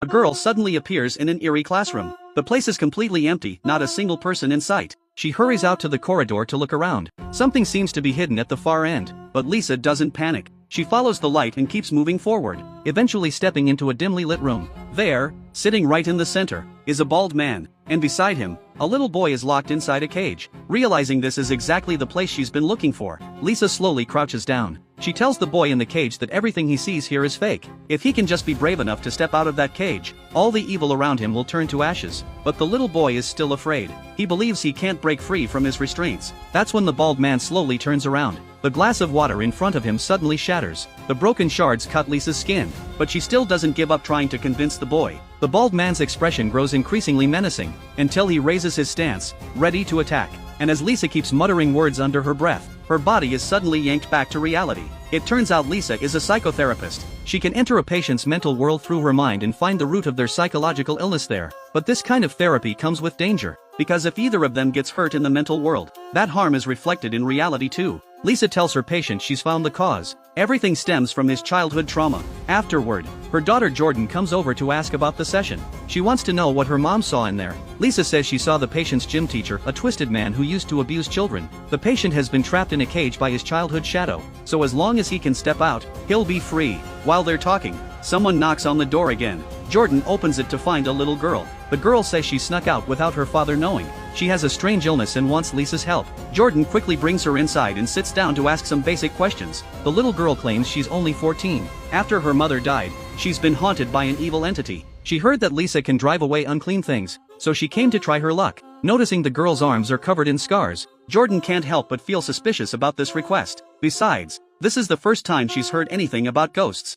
A girl suddenly appears in an eerie classroom. The place is completely empty, not a single person in sight. She hurries out to the corridor to look around. Something seems to be hidden at the far end, but Lisa doesn't panic. She follows the light and keeps moving forward, eventually stepping into a dimly lit room. There, sitting right in the center, is a bald man, and beside him, a little boy is locked inside a cage. Realizing this is exactly the place she's been looking for, Lisa slowly crouches down. She tells the boy in the cage that everything he sees here is fake. If he can just be brave enough to step out of that cage, all the evil around him will turn to ashes. But the little boy is still afraid. He believes he can't break free from his restraints. That's when the bald man slowly turns around. The glass of water in front of him suddenly shatters. The broken shards cut Lisa's skin, but she still doesn't give up trying to convince the boy. The bald man's expression grows increasingly menacing, until he raises his stance, ready to attack. And as Lisa keeps muttering words under her breath, her body is suddenly yanked back to reality. It turns out Lisa is a psychotherapist. She can enter a patient's mental world through her mind and find the root of their psychological illness there. But this kind of therapy comes with danger, because if either of them gets hurt in the mental world, that harm is reflected in reality too. Lisa tells her patient she's found the cause. Everything stems from his childhood trauma. Afterward, her daughter Jordan comes over to ask about the session. She wants to know what her mom saw in there. Lisa says she saw the patient's gym teacher, a twisted man who used to abuse children. The patient has been trapped in a cage by his childhood shadow, so as long as he can step out, he'll be free. While they're talking, someone knocks on the door again. Jordan opens it to find a little girl. The girl says she snuck out without her father knowing. She has a strange illness and wants Lisa's help. Jordan quickly brings her inside and sits down to ask some basic questions. The little girl claims she's only 14. After her mother died, she's been haunted by an evil entity. She heard that Lisa can drive away unclean things, so she came to try her luck. Noticing the girl's arms are covered in scars, Jordan can't help but feel suspicious about this request. Besides, this is the first time she's heard anything about ghosts.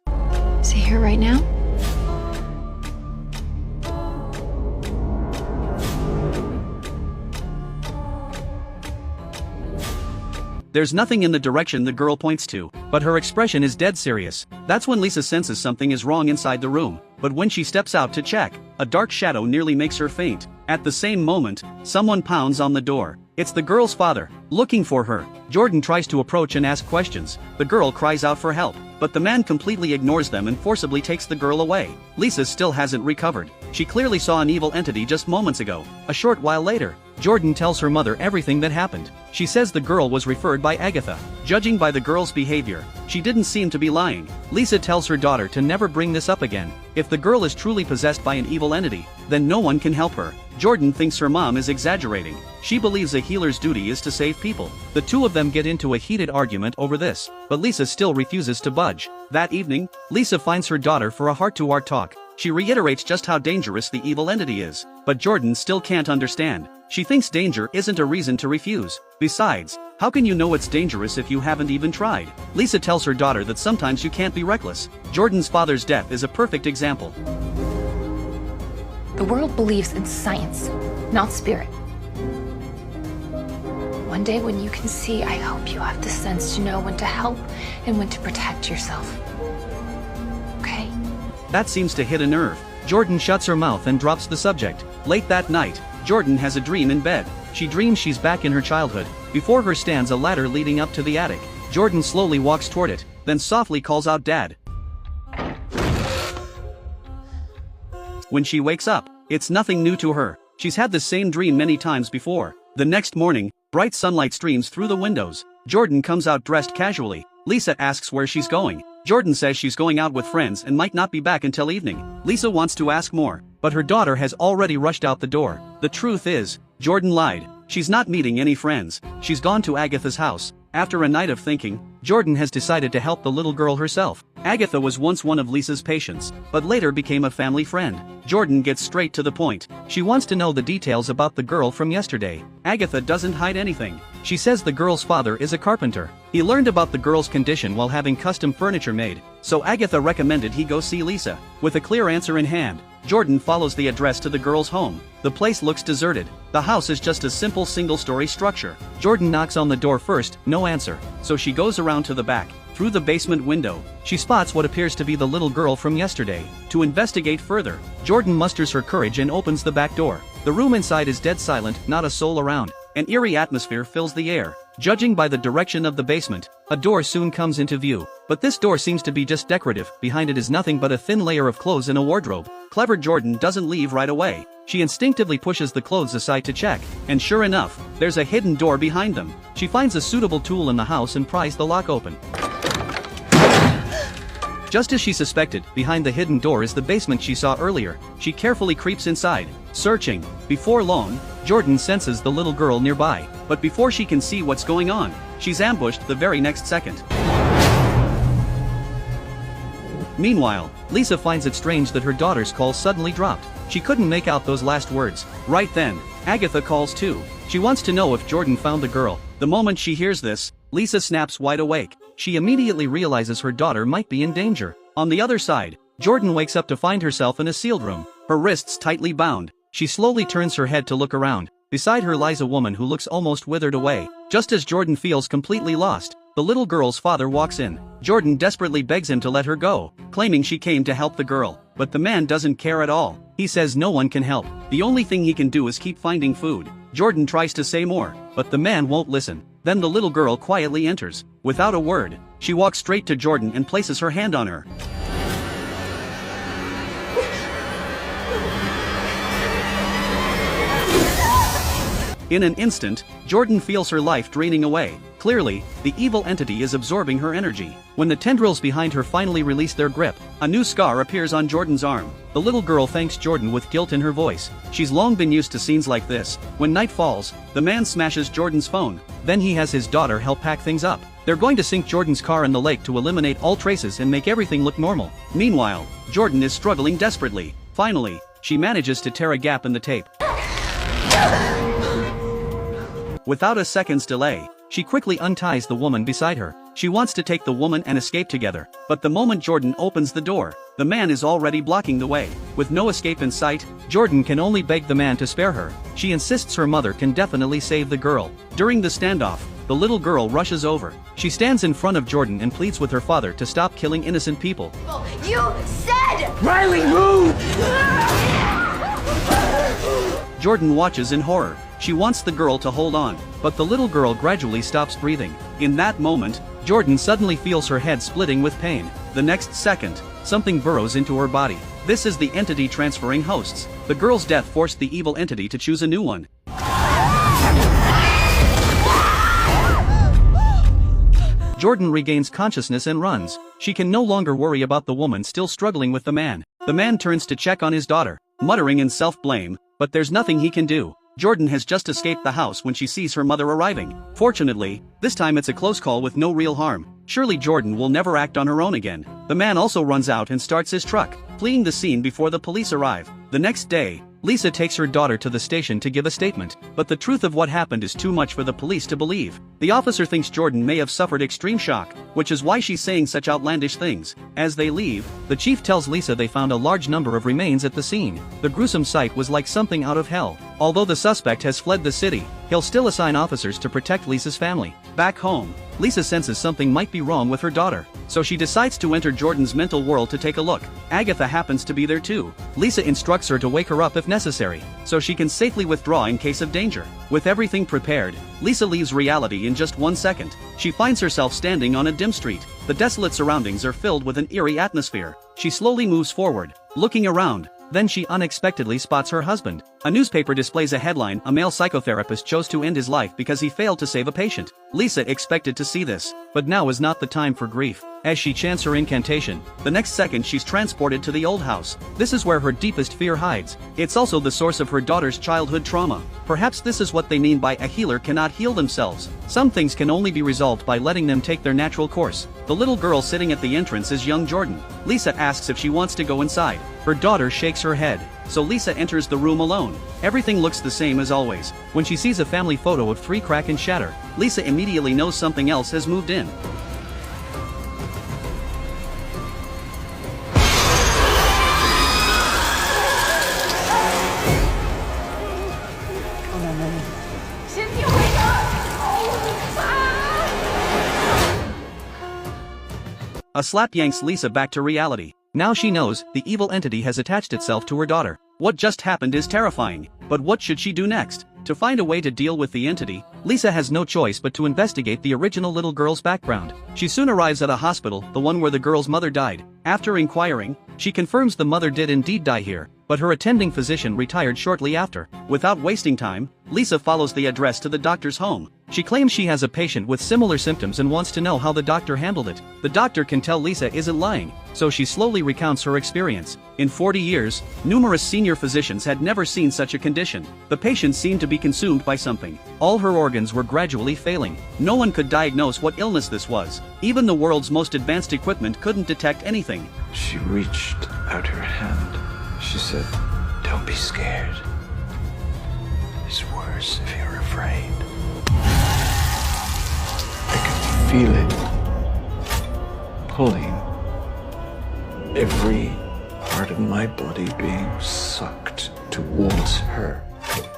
Is he here right now? There's nothing in the direction the girl points to, but her expression is dead serious. That's when Lisa senses something is wrong inside the room, but when she steps out to check, a dark shadow nearly makes her faint. At the same moment, someone pounds on the door. It's the girl's father, looking for her. Jordan tries to approach and ask questions. The girl cries out for help, but the man completely ignores them and forcibly takes the girl away. Lisa still hasn't recovered. She clearly saw an evil entity just moments ago. A short while later, Jordan tells her mother everything that happened. She says the girl was referred by Agatha. Judging by the girl's behavior, she didn't seem to be lying. Lisa tells her daughter to never bring this up again. If the girl is truly possessed by an evil entity, then no one can help her. Jordan thinks her mom is exaggerating. She believes a healer's duty is to save people. The two of them get into a heated argument over this, but Lisa still refuses to budge. That evening, Lisa finds her daughter for a heart-to-heart talk. She reiterates just how dangerous the evil entity is, but Jordan still can't understand. She thinks danger isn't a reason to refuse. Besides, how can you know it's dangerous if you haven't even tried? Lisa tells her daughter that sometimes you can't be reckless. Jordan's father's death is a perfect example. The world believes in science, not spirit. One day when you can see, I hope you have the sense to know when to help and when to protect yourself. Okay? That seems to hit a nerve. Jordan shuts her mouth and drops the subject. Late that night, Jordan has a dream in bed. She dreams she's back in her childhood. Before her stands a ladder leading up to the attic. Jordan slowly walks toward it, then softly calls out Dad. When she wakes up, it's nothing new to her. She's had the same dream many times before. The next morning, bright sunlight streams through the windows. Jordan comes out dressed casually. Lisa asks where she's going. Jordan says she's going out with friends and might not be back until evening. Lisa wants to ask more, but her daughter has already rushed out the door. The truth is, Jordan lied. She's not meeting any friends. She's gone to Agatha's house. After a night of thinking, Jordan has decided to help the little girl herself. Agatha was once one of Lisa's patients, but later became a family friend. Jordan gets straight to the point. She wants to know the details about the girl from yesterday. Agatha doesn't hide anything. She says the girl's father is a carpenter. He learned about the girl's condition while having custom furniture made, so Agatha recommended he go see Lisa. With a clear answer in hand, Jordan follows the address to the girl's home. The place looks deserted. The house is just a simple single-story structure. Jordan knocks on the door first, no answer, so she goes around to the back. Through the basement window, she spots what appears to be the little girl from yesterday. To investigate further, Jordan musters her courage and opens the back door. The room inside is dead silent, not a soul around. An eerie atmosphere fills the air. Judging by the direction of the basement, a door soon comes into view. But this door seems to be just decorative, behind it is nothing but a thin layer of clothes in a wardrobe. Clever Jordan doesn't leave right away. She instinctively pushes the clothes aside to check, and sure enough, there's a hidden door behind them. She finds a suitable tool in the house and pries the lock open. Just as she suspected, behind the hidden door is the basement she saw earlier. She carefully creeps inside, searching. Before long, Jordan senses the little girl nearby, but before she can see what's going on, she's ambushed the very next second. Meanwhile, Lisa finds it strange that her daughter's call suddenly dropped. She couldn't make out those last words. Right then, Agatha calls too. She wants to know if Jordan found the girl. The moment she hears this, Lisa snaps wide awake. She immediately realizes her daughter might be in danger. On the other side, Jordan wakes up to find herself in a sealed room, her wrists tightly bound. She slowly turns her head to look around. Beside her lies a woman who looks almost withered away. Just as Jordan feels completely lost, the little girl's father walks in. Jordan desperately begs him to let her go, claiming she came to help the girl. But the man doesn't care at all. He says no one can help. The only thing he can do is keep finding food. Jordan tries to say more, but the man won't listen. Then the little girl quietly enters. Without a word, she walks straight to Jordan and places her hand on her. In an instant, Jordan feels her life draining away. Clearly, the evil entity is absorbing her energy. When the tendrils behind her finally release their grip, a new scar appears on Jordan's arm. The little girl thanks Jordan with guilt in her voice. She's long been used to scenes like this. When night falls, the man smashes Jordan's phone. Then he has his daughter help pack things up. They're going to sink Jordan's car in the lake to eliminate all traces and make everything look normal. Meanwhile, Jordan is struggling desperately. Finally, she manages to tear a gap in the tape. Without a second's delay, she quickly unties the woman beside her. She wants to take the woman and escape together, but the moment Jordan opens the door, the man is already blocking the way. With no escape in sight, Jordan can only beg the man to spare her. She insists her mother can definitely save the girl. During the standoff, the little girl rushes over. She stands in front of Jordan and pleads with her father to stop killing innocent people. You said! Riley, move! Jordan watches in horror. She wants the girl to hold on, but the little girl gradually stops breathing. In that moment, Jordan suddenly feels her head splitting with pain. The next second, something burrows into her body. This is the entity transferring hosts. The girl's death forced the evil entity to choose a new one. Jordan regains consciousness and runs. She can no longer worry about the woman still struggling with the man. The man turns to check on his daughter, muttering in self-blame, but there's nothing he can do. Jordan has just escaped the house when she sees her mother arriving. Fortunately, this time it's a close call with no real harm. Surely Jordan will never act on her own again. The man also runs out and starts his truck, fleeing the scene before the police arrive. The next day, Lisa takes her daughter to the station to give a statement, but the truth of what happened is too much for the police to believe. The officer thinks Jordan may have suffered extreme shock, which is why she's saying such outlandish things. As they leave, the chief tells Lisa they found a large number of remains at the scene. The gruesome sight was like something out of hell. Although the suspect has fled the city, he'll still assign officers to protect Lisa's family. Back home, Lisa senses something might be wrong with her daughter, so she decides to enter Jordan's mental world to take a look. Agatha happens to be there too. Lisa instructs her to wake her up if necessary, so she can safely withdraw in case of danger. With everything prepared, Lisa leaves reality in just 1 second. She finds herself standing on a dim street. The desolate surroundings are filled with an eerie atmosphere. She slowly moves forward, looking around. Then she unexpectedly spots her husband. A newspaper displays a headline: "A male psychotherapist chose to end his life because he failed to save a patient." Lisa expected to see this, but now is not the time for grief. As she chants her incantation, the next second she's transported to the old house. This is where her deepest fear hides. It's also the source of her daughter's childhood trauma. Perhaps this is what they mean by a healer cannot heal themselves. Some things can only be resolved by letting them take their natural course. The little girl sitting at the entrance is young Jordan. Lisa asks if she wants to go inside. Her daughter shakes her head, so Lisa enters the room alone. Everything looks the same as always. When she sees a family photo of 3 crack and shatter, Lisa immediately knows something else has moved in. A slap yanks Lisa back to reality. Now she knows the evil entity has attached itself to her daughter. What just happened is terrifying, but what should she do next? To find a way to deal with the entity, Lisa has no choice but to investigate the original little girl's background. She soon arrives at a hospital, the one where the girl's mother died. After inquiring, she confirms the mother did indeed die here, but her attending physician retired shortly after. Without wasting time, Lisa follows the address to the doctor's home. She claims she has a patient with similar symptoms and wants to know how the doctor handled it. The doctor can tell Lisa isn't lying, so she slowly recounts her experience. In 40 years, numerous senior physicians had never seen such a condition. The patient seemed to be consumed by something. All her organs were gradually failing. No one could diagnose what illness this was. Even the world's most advanced equipment couldn't detect anything. She reached out her hand. She said, "Don't be scared. It's worse if you're afraid." I could feel it pulling, every part of my body being sucked towards her.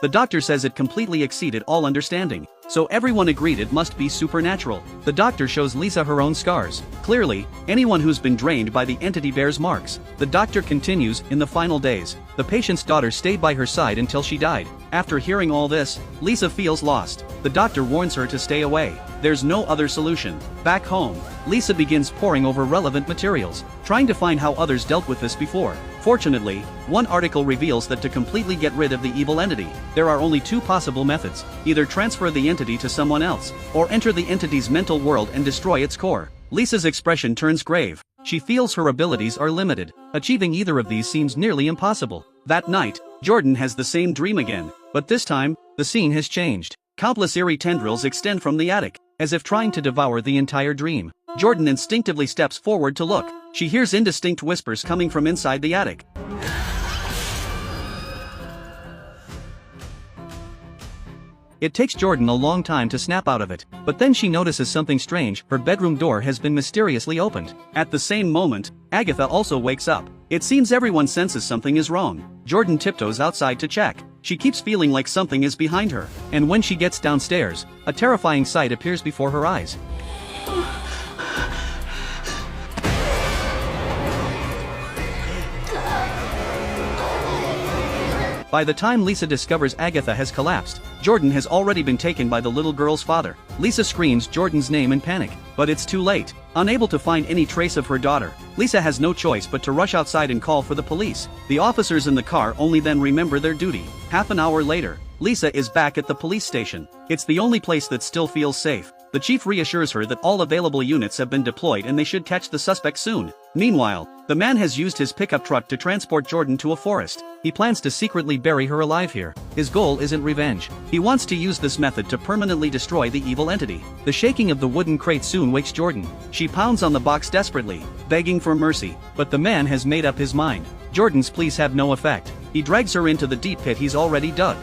The doctor says it completely exceeded all understanding, so everyone agreed it must be supernatural. The doctor shows Lisa her own scars. Clearly, anyone who's been drained by the entity bears marks. The doctor continues, in the final days, the patient's daughter stayed by her side until she died. After hearing all this, Lisa feels lost. The doctor warns her to stay away. There's no other solution. Back home, Lisa begins poring over relevant materials, trying to find how others dealt with this before. Fortunately, one article reveals that to completely get rid of the evil entity, there are only two possible methods: either transfer the entity to someone else, or enter the entity's mental world and destroy its core. Lisa's expression turns grave. She feels her abilities are limited. Achieving either of these seems nearly impossible. That night, Jordan has the same dream again, but this time, the scene has changed. Countless eerie tendrils extend from the attic, as if trying to devour the entire dream. Jordan instinctively steps forward to look. She hears indistinct whispers coming from inside the attic. It takes Jordan a long time to snap out of it, but then she notices something strange. Her bedroom door has been mysteriously opened. At the same moment, Agatha also wakes up. It seems everyone senses something is wrong. Jordan tiptoes outside to check. She keeps feeling like something is behind her, and when she gets downstairs, a terrifying sight appears before her eyes. By the time Lisa discovers Agatha has collapsed, Jordan has already been taken by the little girl's father. Lisa screams Jordan's name in panic, but it's too late. Unable to find any trace of her daughter, Lisa has no choice but to rush outside and call for the police. The officers in the car only then remember their duty. Half an hour later, Lisa is back at the police station. It's the only place that still feels safe. The chief reassures her that all available units have been deployed and they should catch the suspect soon. Meanwhile, the man has used his pickup truck to transport Jordan to a forest. He plans to secretly bury her alive here. His goal isn't revenge. He wants to use this method to permanently destroy the evil entity. The shaking of the wooden crate soon wakes Jordan. She pounds on the box desperately, begging for mercy, but the man has made up his mind. Jordan's pleas have no effect. He drags her into the deep pit he's already dug.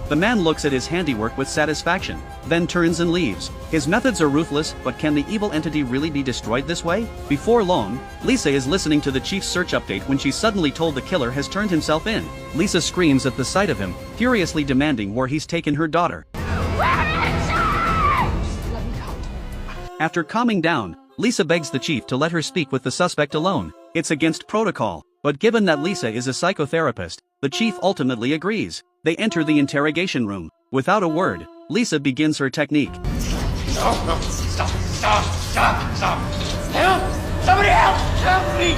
The man looks at his handiwork with satisfaction, then turns and leaves. His methods are ruthless, but can the evil entity really be destroyed this way? Before long, Lisa is listening to the chief's search update when she's suddenly told the killer has turned himself in. Lisa screams at the sight of him, furiously demanding where he's taken her daughter. After calming down, Lisa begs the chief to let her speak with the suspect alone. It's against protocol, but given that Lisa is a psychotherapist, the chief ultimately agrees. They enter the interrogation room. Without a word, Lisa begins her technique. Stop! Help! Somebody help! Help me!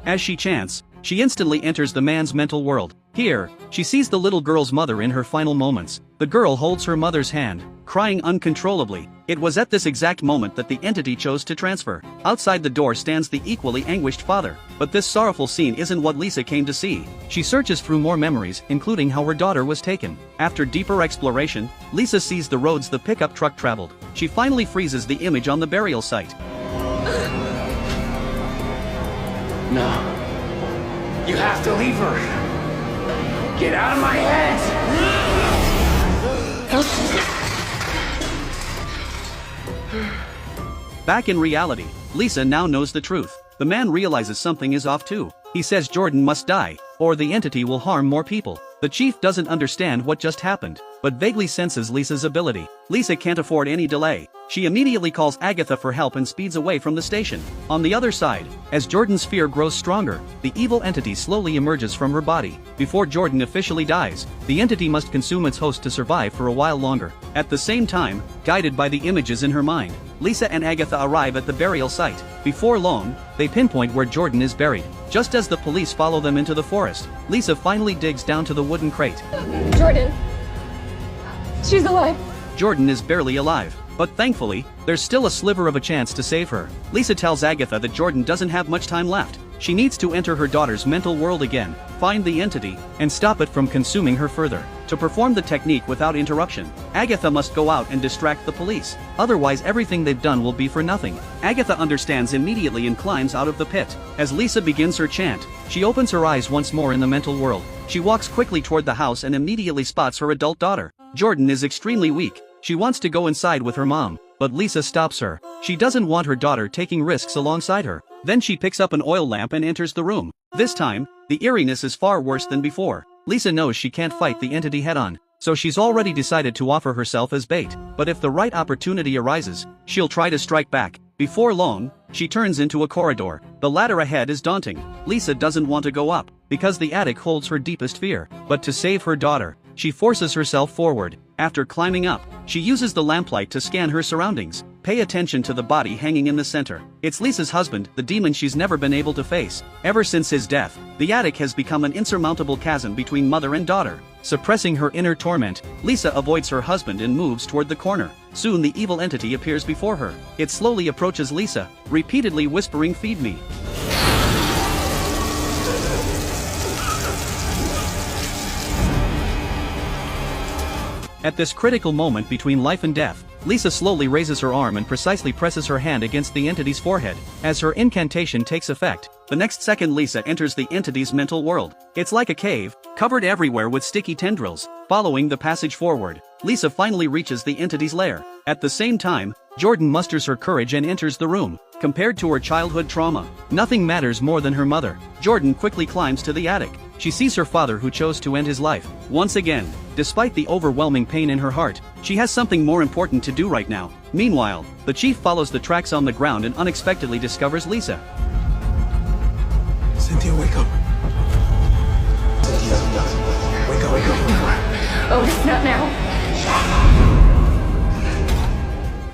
As she chants, she instantly enters the man's mental world. Here, she sees the little girl's mother in her final moments. The girl holds her mother's hand, crying uncontrollably. It was at this exact moment that the entity chose to transfer. Outside the door stands the equally anguished father. But this sorrowful scene isn't what Lisa came to see. She searches through more memories, including how her daughter was taken. After deeper exploration, Lisa sees the roads the pickup truck traveled. She finally freezes the image on the burial site. No. You have to leave her. Get out of my head! Back in reality, Lisa now knows the truth. The man realizes something is off too. He says Jordan must die, or the entity will harm more people. The chief doesn't understand what just happened. but vaguely senses Lisa's ability. Lisa can't afford any delay. She immediately calls Agatha for help and speeds away from the station. On the other side, as Jordan's fear grows stronger, the evil entity slowly emerges from her body. Before Jordan officially dies, the entity must consume its host to survive for a while longer. At the same time, guided by the images in her mind, Lisa and Agatha arrive at the burial site. Before long, they pinpoint where Jordan is buried. Just as the police follow them into the forest, Lisa finally digs down to the wooden crate. Jordan. She's alive. Jordan is barely alive, but thankfully, there's still a sliver of a chance to save her. Lisa tells Agatha that Jordan doesn't have much time left. She needs to enter her daughter's mental world again, find the entity, and stop it from consuming her further. To perform the technique without interruption, Agatha must go out and distract the police. Otherwise everything they've done will be for nothing. Agatha understands immediately and climbs out of the pit. As Lisa begins her chant, she opens her eyes once more in the mental world. She walks quickly toward the house and immediately spots her adult daughter. Jordan is extremely weak. She wants to go inside with her mom, but Lisa stops her. She doesn't want her daughter taking risks alongside her. Then she picks up an oil lamp and enters the room. This time, the eeriness is far worse than before. Lisa knows she can't fight the entity head-on, so she's already decided to offer herself as bait. But if the right opportunity arises, she'll try to strike back. Before long, she turns into a corridor. The ladder ahead is daunting. Lisa doesn't want to go up, because the attic holds her deepest fear. But to save her daughter, she forces herself forward. After climbing up, she uses the lamplight to scan her surroundings. Pay attention to the body hanging in the center. It's Lisa's husband, the demon she's never been able to face. Ever since his death, the attic has become an insurmountable chasm between mother and daughter. Suppressing her inner torment, Lisa avoids her husband and moves toward the corner. Soon the evil entity appears before her. It slowly approaches Lisa, repeatedly whispering, "Feed me." At this critical moment between life and death, Lisa slowly raises her arm and precisely presses her hand against the entity's forehead. As her incantation takes effect, the next second Lisa enters the entity's mental world. It's like a cave, covered everywhere with sticky tendrils. Following the passage forward, Lisa finally reaches the entity's lair. At the same time, Jordan musters her courage and enters the room. Compared to her childhood trauma, nothing matters more than her mother. Jordan quickly climbs to the attic. She sees her father who chose to end his life. Once again, despite the overwhelming pain in her heart, she has something more important to do right now. Meanwhile, the chief follows the tracks on the ground and unexpectedly discovers Lisa. Cynthia, wake up. Cynthia, wake up, wake up. Oh, it's not now.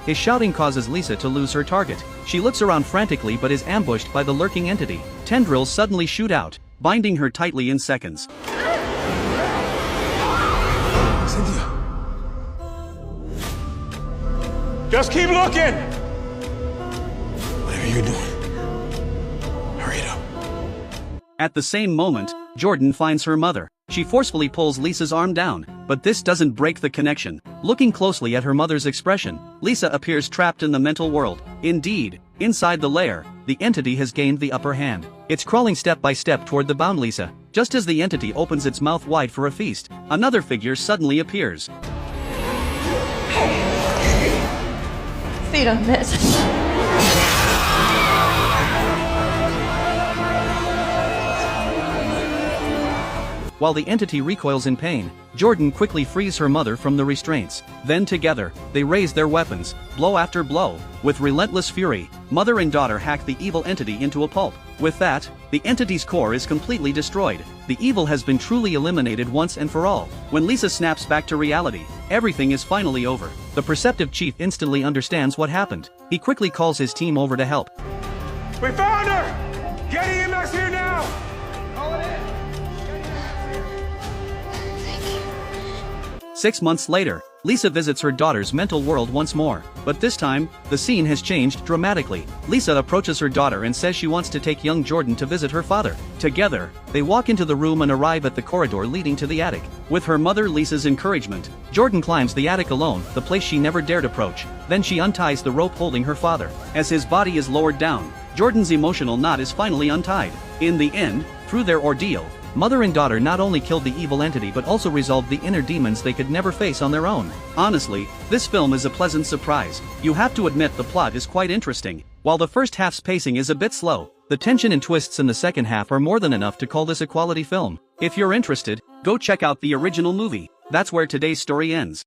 His shouting causes Lisa to lose her target. She looks around frantically but is ambushed by the lurking entity. Tendrils suddenly shoot out, binding her tightly in seconds. Cynthia. Just keep looking! Whatever you're doing, hurry it up. At the same moment, Jordan finds her mother. She forcefully pulls Lisa's arm down, but this doesn't break the connection. Looking closely at her mother's expression, Lisa appears trapped in the mental world. Indeed, inside the lair, the entity has gained the upper hand. It's crawling step by step toward the bound Lisa. Just as the entity opens its mouth wide for a feast, another figure suddenly appears. Feed on this. While the entity recoils in pain, Jordan quickly frees her mother from the restraints. Then together, they raise their weapons, blow after blow. With relentless fury, mother and daughter hack the evil entity into a pulp. With that, the entity's core is completely destroyed. The evil has been truly eliminated once and for all. When Lisa snaps back to reality, everything is finally over. The perceptive chief instantly understands what happened. He quickly calls his team over to help. We found her! Get EMS here now! Call it in! 6 months later, Lisa visits her daughter's mental world once more, but this time, the scene has changed dramatically. Lisa approaches her daughter and says she wants to take young Jordan to visit her father. Together, they walk into the room and arrive at the corridor leading to the attic. With her mother Lisa's encouragement, Jordan climbs the attic alone, the place she never dared approach. Then she unties the rope holding her father. As his body is lowered down, Jordan's emotional knot is finally untied. In the end, through their ordeal, mother and daughter not only killed the evil entity but also resolved the inner demons they could never face on their own. Honestly, this film is a pleasant surprise. You have to admit the plot is quite interesting. While the first half's pacing is a bit slow, the tension and twists in the second half are more than enough to call this a quality film. If you're interested, go check out the original movie. That's where today's story ends.